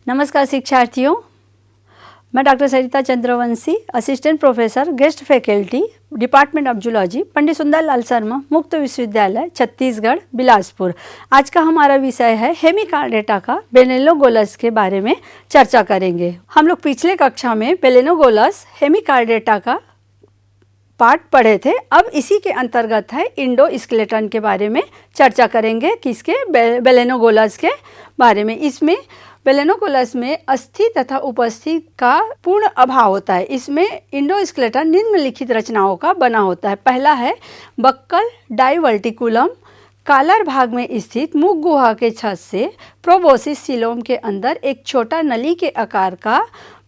नमस्कार शिक्षार्थियों, मैं doctor Sarita Chandravanshi, assistant professor guest faculty department of zoology, Pandit Sundarlal Sharma Mukt Vishwavidyalaya Chhattisgarh Bilaspur. आज का हमारा विषय है हेमिकार्डेटा का बेलेनोगोलस के बारे में चर्चा करेंगे। हम लोग पिछले कक्षा में बेलेनोगोलस हेमिकार्डेटा का पार्ट पढ़े थे। अब इसी के अंतर्गत है इंडोस्केलेटन के बारे में चर्चा करेंगे। किसके? बेलेनोगोलस के बारे में। इसमें बेलेनोगोलस में अस्थि तथा उपस्थि का पूर्ण अभाव होता है। इसमें इंडोस्केलेटन निम्नलिखित रचनाओं का बना होता है। पहला है बक्कल डाइवर्टिकुलम, कालर भाग में स्थित मुख गुहा के छत से प्रोबोसिस सीलोम के अंदर एक छोटा नली के आकार का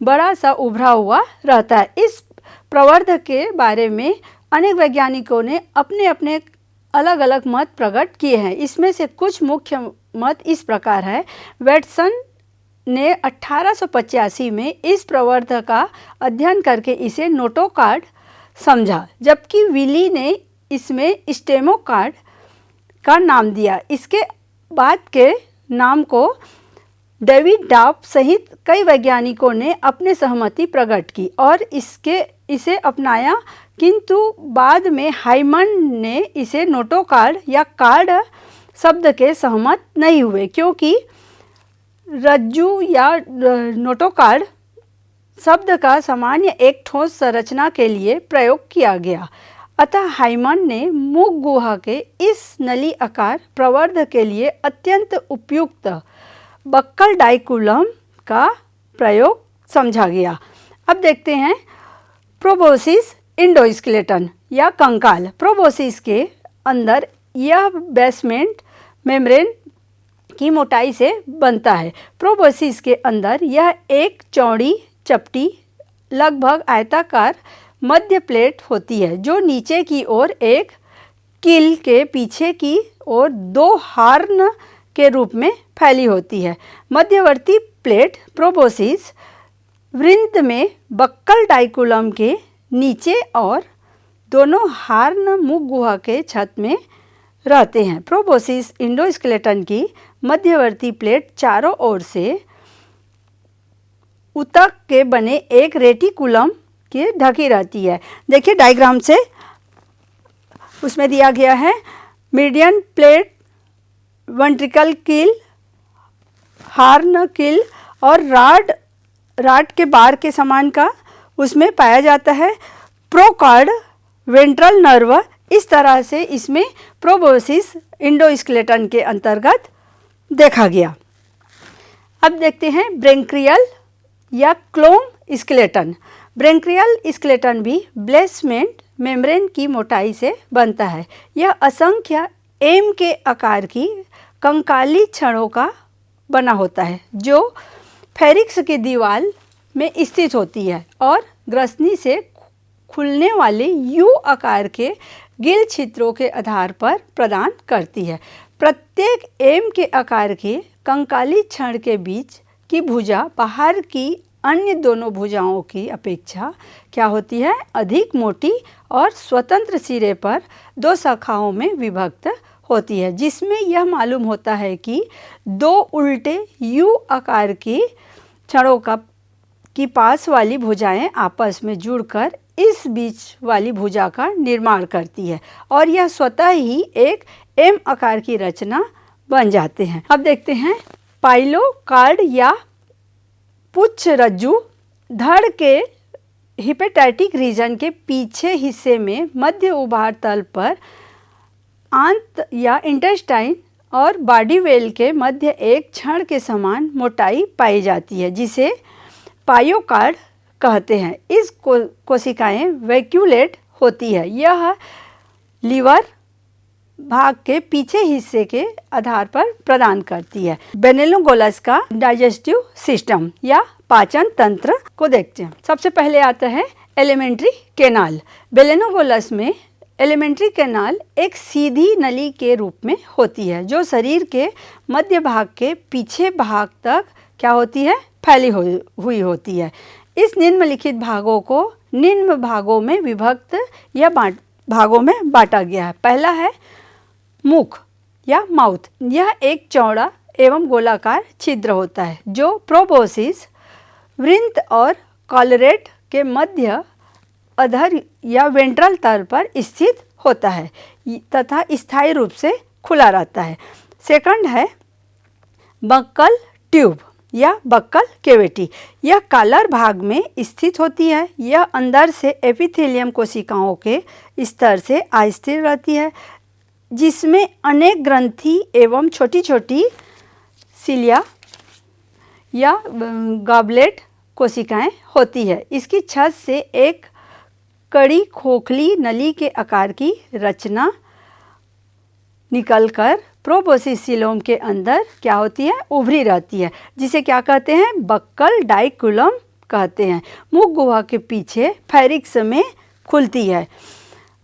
बड़ा सा उभरा हुआ रहता है। इस प्रवर्ध के बारे में अनेक वैज्ञानिकों ने अपने अपने अलग अलग मत प्रकट किए हैं। इसमें से कुछ मुख्य मत इस प्रकार है। वेटसन ने 1885 में इस प्रवर्ध का अध्ययन करके इसे नोटोकार्ड समझा, जबकि विली ने इसमें स्टेमोकार्ड का नाम दिया। इसके बाद के नाम को डेविड डॉप सहित कई वैज्ञानिकों ने अपने सहमति प्रकट की और इसे अपनाया, किंतु बाद में हाइमन ने इसे नोटोकार्ड या कार्ड शब्द के सहमत नहीं हुए, क्योंकि रज्जु या नोटोकार्ड शब्द का सामान्य एक ठोस संरचना के लिए प्रयोग किया गया। अतः हाइमन ने मुख गुहा के इस नली आकार प्रवर्ध के लिए अत्यंत उपयुक्त बक्कल डाइकुलम का प्रयोग समझा गया। अब देखते हैं प्रोबोसिस इंडोस्केलेटन या कंकाल। प्रोबोसिस के अंदर यह बेसमेंट मेम्ब्रेन की मोटाई से बनता है। प्रोबोसिस के अंदर यह एक चौड़ी चपटी लगभग आयताकार मध्य प्लेट होती है, जो नीचे की ओर एक कील के पीछे की ओर दो हार्न के रूप में फैली होती है। मध्यवर्ती प्लेट प्रोबोसिस वृंत में बक्कल डाइकुलम के नीचे और दोनों हार्न मुख गुहा के छत में रहते हैं। प्रोबोसिस इंडोस्केलेटन की मध्यवर्ती प्लेट चारों ओर से ऊतक के बने एक रेटिकुलम के ढकी रहती है। देखिए डायग्राम से उसमें दिया गया है मीडियन प्लेट, वेंट्रिकल कील, हार्न कील और राड के बार के समान का उसमें पाया जाता है। प्रोकार्ड वेंट्रल नर्व, इस तरह से इसमें प्रोबोसिस इंडोस्केलेटन के अंतर्गत देखा गया। अब देखते हैं ब्रेंक्रियल या क्लोम स्केलेटन। ब्रेंक्रियल स्केलेटन भी बेसमेंट मेम्ब्रेन की मोटाई से बनता है। यह असंख्य एम के आकार की कंकाली छड़ों का बना होता है, जो फेरिक्स की दीवार में स्थित होती है और ग्रसनी से खुलने वाले यू आकार के गिल छिद्रों के आधार पर प्रदान करती है। प्रत्येक एम के आकार के कंकाली छड़ के बीच की भुजा बाहर की अन्य दोनों भुजाओं की अपेक्षा क्या होती है? अधिक मोटी और स्वतंत्र सिरे पर दो शाखाओं में विभक्त होती है, जिसमें यह मालूम होता है कि दो उल्टे यू आकार की छड़ों की पास वाली भुजाएं आपस में जुड़कर इस बीच वाली भुजा का निर्माण करती है और यह स्वतः ही एक एम आकार की रचना बन जाते हैं। अब देखते हैं पाइलोकार्ड या पुच्छ रज्जु। धड़ के हिपेटैटिक रीजन के पीछे हिस्से में मध्य उभार तल पर आंत या इंटेस्टाइन और बॉडी वेल के मध्य एक छड़ के समान मोटाई पाई जाती है, जिसे पायोकार्ड कहते हैं। इस कोशिकाएं वैक्यूलेट होती है। यह लीवर भाग के पीछे हिस्से के आधार पर प्रदान करती है। बेलेनोगोलस का डाइजेस्टिव सिस्टम या पाचन तंत्र को देखते हैं। सबसे पहले आता है एलिमेंट्री कैनाल। बेलेनोगोलस में एलिमेंट्री कैनाल एक सीधी नली के रूप में होती है, जो शरीर के मध्य भाग के पीछे भाग तक क्या होती है? फैली हुई होती है। इस निम्नलिखित भागों को निम्न भागों में विभक्त या भागों में बांटा गया है। पहला है मुख या माउथ। यह एक चौड़ा एवं गोलाकार छिद्र होता है जो प्रोबोसिस, वृंत और कॉलरेट के मध्य अधर या वेंट्रल तल पर स्थित होता है तथा स्थायी रूप से खुला रहता है। सेकंड है बक्कल ट्यूब या बक्कल कैविटी। यह कॉलर भाग में स्थित होती है। यह अंदर से एपिथेलियम कोशिकाओं के स्तर से अस्थिर रहती है जिसमें अनेक ग्रंथि एवं छोटी छोटी सिलिया या गॉबलेट कोशिकाएं होती है। इसकी छत से एक कड़ी खोखली नली के आकार की रचना निकलकर प्रोबोसिस सीलोम के अंदर क्या होती है, उभरी रहती है, जिसे क्या कहते हैं, बक्कल डाइकुलम कहते हैं। मुख गुहा के पीछे फेरिक्स में खुलती है।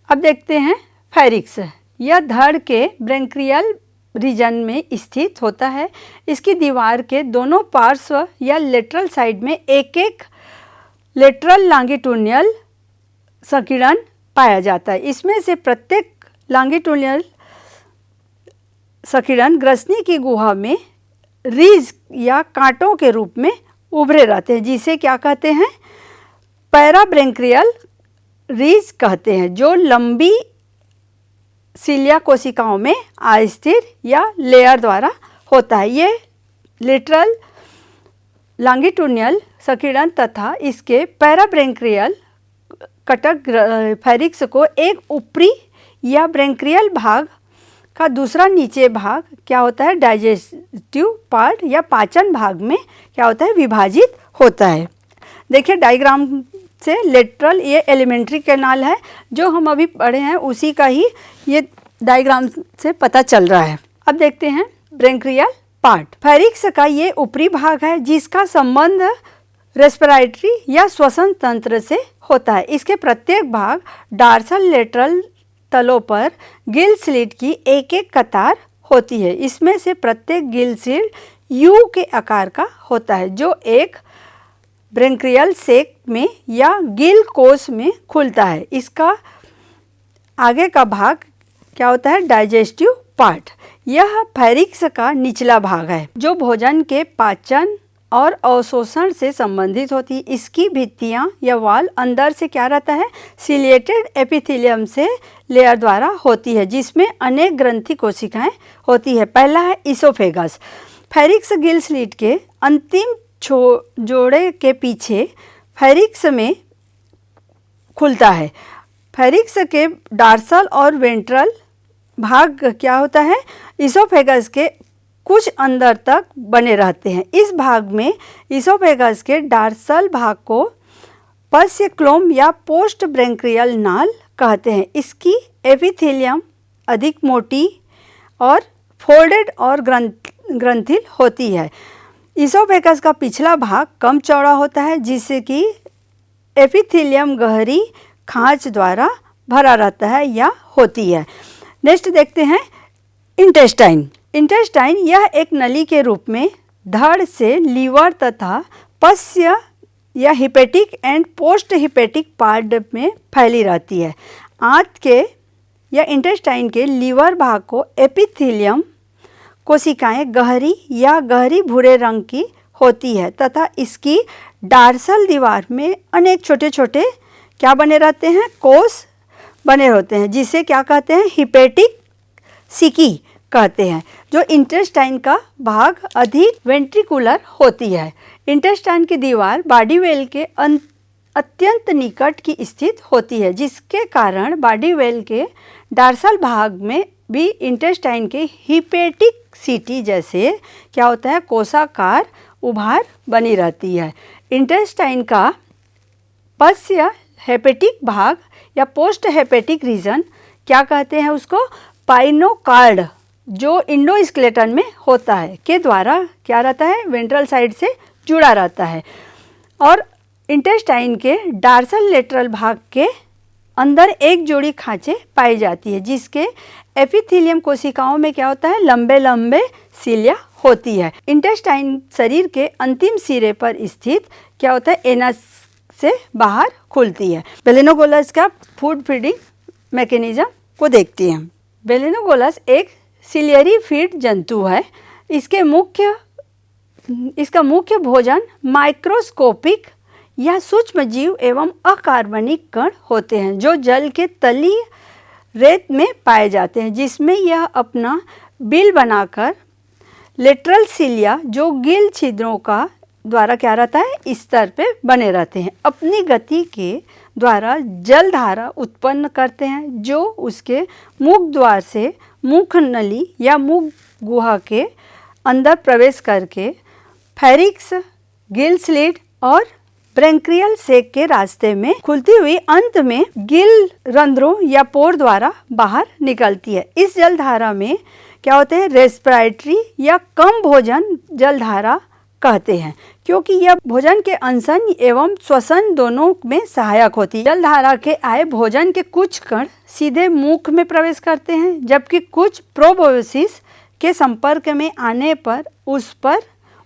अब देखते हैं फेरिक्स। यह धड़ के ब्रैंकियल रीजन में स्थित होता है। इसकी दीवार के दोनों पार्श्व या लेटरल साइड में एक एक लेटरल लॉन्गिट्यूडिनल संकीर्ण पाया जाता है। इसमें से प्रत्येक लॉन्गिट्यूडिनल संकीर्ण ग्रसनी की गुहा में रीज या कांटों के रूप में उभरे रहते हैं, जिसे क्या कहते हैं, पैराब्रैंकियल रीज कहते हैं, जो लंबी सिलिया कोशिकाओं में अस्थिर या लेयर द्वारा होता है। ये लेटरल लॉन्गिट्यूडिनल संकीर्ण तथा इसके पैराब्रैंकियल कटक फेरिक्स को एक ऊपरी या ब्रैंकियल भाग का दूसरा नीचे भाग क्या होता है, डाइजेस्टिव पार्ट या पाचन भाग में क्या होता है, विभाजित होता है। देखिए डायग्राम से लेटरल, ये एलिमेंट्री कैनाल है जो हम अभी पढ़े हैं, उसी का ही ये डायग्राम से पता चल रहा है। अब देखते हैं ब्रैंकियल पार्ट। फेरिक्स का ये ऊपरी भाग है जिसका संबंध रेस्पिरेटरी या श्वसन तंत्र से होता है। इसके प्रत्येक भाग डार्सल लेटरल तलों पर गिल स्लिट की एक एक कतार होती है। इसमें से प्रत्येक गिल स्लिट यू के आकार का होता है जो एक ब्रैंकियल सेक में या गिल कोश में खुलता है। इसका आगे का भाग क्या होता है, डाइजेस्टिव पार्ट। यह फेरिक्स का निचला भाग है जो भोजन के पाचन और अवशोषण से संबंधित होती है। इसकी भित्तियाँ या वाल अंदर से क्या रहता है, सिलिएटेड एपिथेलियम से लेयर द्वारा होती है जिसमें अनेक ग्रंथि कोशिकाएं होती है। पहला है इसोफेगस। फेरिक्स गिल स्लिट के अंतिम जोड़े के पीछे फेरिक्स में खुलता है। फेरिक्स के डार्सल और वेंट्रल भाग क्या होता है, इसोफेगस के कुछ अंदर तक बने रहते हैं। इस भाग में इसोफेगस के डार्सल भाग को पश्चक्लोम या पोस्ट ब्रैंकियल नाल कहते हैं। इसकी एपिथेलियम अधिक मोटी और फोल्डेड और ग्रंथिल होती है। इसोफेगस का पिछला भाग कम चौड़ा होता है जिससे कि एपिथेलियम गहरी खांच द्वारा भरा रहता है या होती है। नेक्स्ट देखते हैं इंटेस्टाइन। इंटेस्टाइन यह एक नली के रूप में धड़ से लीवर तथा पश्य या hepatic and post hepatic part में फैली रहती है। आंत के या इंटेस्टाइन के लीवर भाग को एपिथेलियम कोशिकाएं गहरी या गहरी भूरे रंग की होती है तथा इसकी डार्सल दीवार में अनेक छोटे छोटे क्या बने रहते हैं, कोष बने होते हैं, जिसे क्या कहते हैं, हिपेटिक सिकी कहते हैं। जो इंटेस्टाइन का भाग अधिक वेंट्रिकुलर होती है। इंटेस्टाइन की दीवार बॉडी वेल के अत्यंत निकट की स्थित होती है जिसके कारण बॉडी वेल के डार्सल भाग में भी इंटेस्टाइन के हिपेटिक सिटी जैसे क्या होता है, कोशाकार उभार बनी रहती है। इंटेस्टाइन का पश्य हेपेटिक भाग या पोस्ट हेपेटिक रीजन क्या कहते हैं उसको, पाइनोकार्ड, जो इंडोस्केलेटन में होता है के द्वारा क्या रहता है, वेंट्रल साइड से जुड़ा रहता है। और इंटेस्टाइन के डार्सल लेटरल भाग के अंदर एक जोड़ी खांचे पाई जाती है जिसके एपिथेलियम कोशिकाओं में क्या होता है, लंबे लंबे सिलिया होती है। इंटेस्टाइन शरीर के अंतिम सिरे पर स्थित क्या होता है, एनस से बाहर खुलती है। बेलेनोगोलस का फूड फीडिंग मैकेनिज्म को देखते हैं। बेलेनोगोलस एक सिलियरी फीड जंतु है। इसका मुख्य भोजन माइक्रोस्कोपिक या सूक्ष्म जीव एवं अकार्बनिक कण होते हैं जो जल के तलीय रेत में पाए जाते हैं, जिसमें यह अपना बिल बनाकर लेटरल सिलिया जो गिल छिद्रों का द्वारा क्या रहता है, इस स्तर पे बने रहते हैं, अपनी गति के द्वारा जलधारा उत्पन्न करते हैं जो उसके मुख द्वार से मुख नली या मुख गुहा के अंदर प्रवेश करके फेरिक्स, गिल स्लिट और ब्रैंकियल सेक के रास्ते में खुलती हुई अंत में गिल रंध्रों या पोर द्वारा बाहर निकलती है। इस जलधारा में क्या होते हैं, रेस्पिरेटरी या कम भोजन जलधारा कहते हैं, क्योंकि यह भोजन के अनशन एवं श्वसन दोनों में सहायक होती है। जलधारा के आए भोजन के कुछ कण सीधे मुख में प्रवेश करते हैं, जबकि कुछ प्रोबोसिस के संपर्क में आने पर उस पर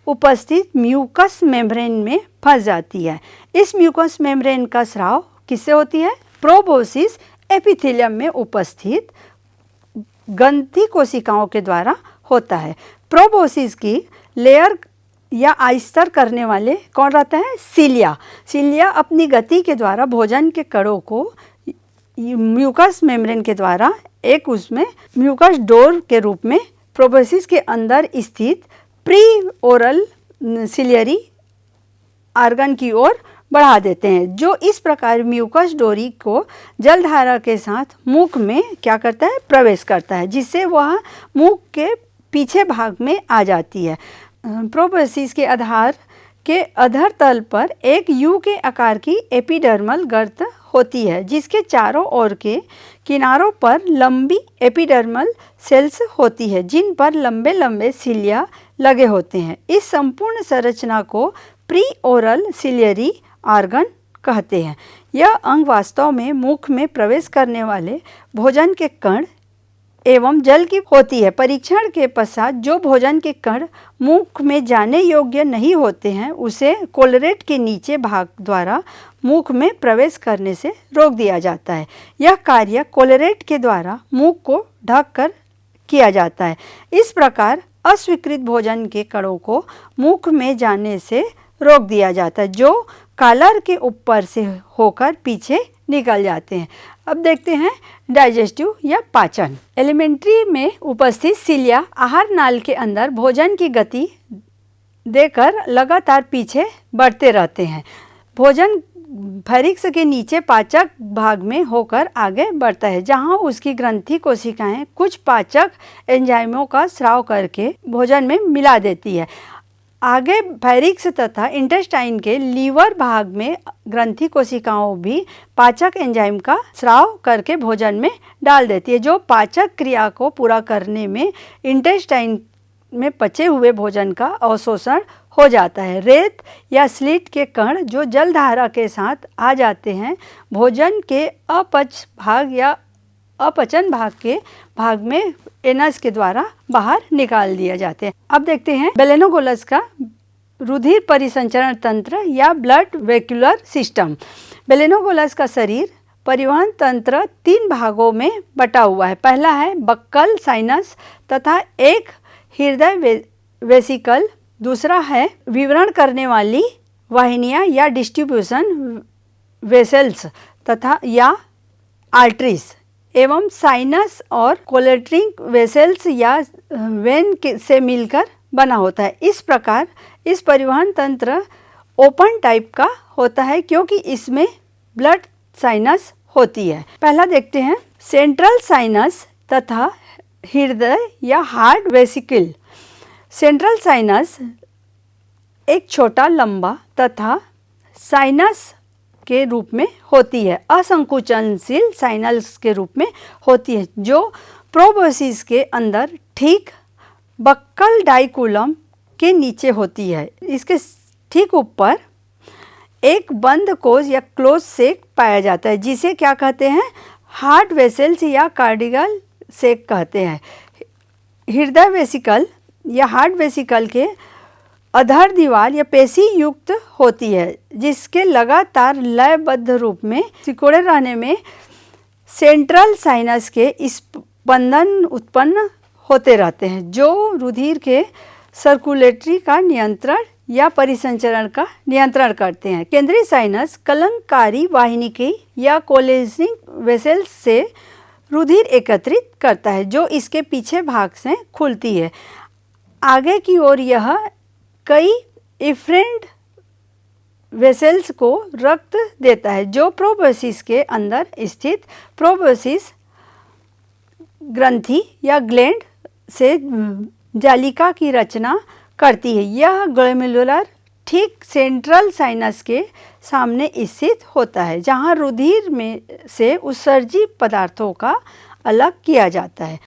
उपस्थित म्यूकस मेम्ब्रेन में फंस जाती है। इस म्यूकस मेम्ब्रेन का स्राव किससे होती है, प्रोबोसिस एपिथेलियम में उपस्थित ग्रंथि कोशिकाओं के द्वारा होता है। प्रोबोसिस की लेयर या आइस्तर करने वाले कौन रहता है, सिलिया। सिलिया अपनी गति के द्वारा भोजन के कणों को म्यूकस मेम्ब्रेन के द्वारा एक उसमें म्यूकस डोर के रूप में प्रोबोसिस के अंदर स्थित प्री ओरल सिलियरी आर्गन की ओर बढ़ा देते हैं, जो इस प्रकार म्यूकस डोरी को जलधारा के साथ मुख में क्या करता है, प्रवेश करता है, जिससे वह मुख के पीछे भाग में आ जाती है। प्रोबोसिस के आधार के अधर तल पर एक यू के आकार की एपिडर्मल गर्त होती है, जिसके चारों ओर के किनारों पर लंबी एपिडर्मल सेल्स होती है, जिन पर लंबे लंबे सिलिया लगे होते हैं। इस संपूर्ण संरचना को प्री ओरल सिलियरी आर्गन कहते हैं। यह अंग वास्तव में मुख में प्रवेश करने वाले भोजन के कण एवं जल की होती है। परीक्षण के पश्चात जो भोजन के कण मुख में जाने योग्य नहीं होते हैं, उसे कोलरेट के नीचे भाग द्वारा मुख में प्रवेश करने से रोक दिया जाता है। यह कार्य कोलरेट के द्वारा मुख को ढक कर किया जाता है। इस प्रकार अस्वीकृत भोजन के कणों को मुख में जाने से रोक दिया जाता है, जो कॉलर के ऊपर से होकर पीछे निकल जाते हैं। अब देखते हैं डाइजेस्टिव या पाचन। एलिमेंट्री में उपस्थित सिलिया आहार नाल के अंदर भोजन की गति देकर लगातार पीछे बढ़ते रहते हैं। भोजन फेरिक्स के नीचे पाचक भाग में होकर आगे बढ़ता है, जहां उसकी ग्रंथि कोशिकाएं कुछ पाचक एंजाइमों का स्राव करके भोजन में मिला देती है। आगे फेरिक्स तथा इंटेस्टाइन के लीवर भाग में ग्रंथि कोशिकाओं भी पाचक एंजाइम का स्राव करके भोजन में डाल देती है, जो पाचक क्रिया को पूरा करने में इंटेस्टाइन में पचे हुए भोजन का अवशोषण हो जाता है। रेत या स्लिट के कण जो जलधारा के साथ आ जाते हैं, भोजन के अपचन भाग के भाग में एनस के द्वारा बाहर निकाल दिया जाते हैं। अब देखते हैं बेलेनोगोलस का रुधिर परिसंचरण तंत्र या ब्लड वेक्यूलर सिस्टम। बेलेनोगोलस का शरीर परिवहन तंत्र 3 भागों में बटा हुआ है। पहला है बक्कल साइनस तथा एक हृदय वेसिकल, दूसरा है विवरण करने वाली वाहिनियां या डिस्ट्रीब्यूशन वेसल्स तथा या आर्टरीज एवं साइनस और कोलेट्रिक वेसल्स या वेन से मिलकर बना होता है। इस प्रकार इस परिवहन तंत्र ओपन टाइप का होता है, क्योंकि इसमें ब्लड साइनस होती है। पहला देखते हैं सेंट्रल साइनस तथा हृदय या हार्ट वेसिकल। सेंट्रल साइनस एक छोटा लंबा तथा साइनस के रूप में होती है, असंकुचनशील साइनल्स के रूप में होती है, जो प्रोबोसिस के अंदर ठीक बक्कल डाइकुलम के नीचे होती है। इसके ठीक ऊपर एक बंद कोश या क्लोज सेक पाया जाता है, जिसे क्या कहते हैं, हार्ट वेसल्स या कार्डियल सेक कहते हैं। हृदय वेसिकल या हार्ट वेसिकल के अधर दीवार या पेशी युक्त होती है, जिसके लगातार लयबद्ध रूप में सिकोड़े रहने में सेंट्रल साइनस के स्पंदन उत्पन्न होते रहते हैं, जो रुधिर के सर्कुलेटरी का नियंत्रण या परिसंचरण का नियंत्रण करते हैं। केंद्रीय साइनस कलंककारी वाहिनी या कोलेजिंग वेसल्स से रुधिर एकत्रित करता है जो इसके पीछे भाग से खुलती है। आगे की ओर यह कई इफ्रेंट वेसल्स को रक्त देता है जो प्रोबोसिस के अंदर स्थित प्रोबोसिस ग्रंथि या ग्लैंड से जालिका की रचना करती है। यह ग्लोमेरुलर ठीक सेंट्रल साइनस के सामने स्थित होता है जहां रुधिर में से उत्सर्जित पदार्थों का अलग किया जाता है।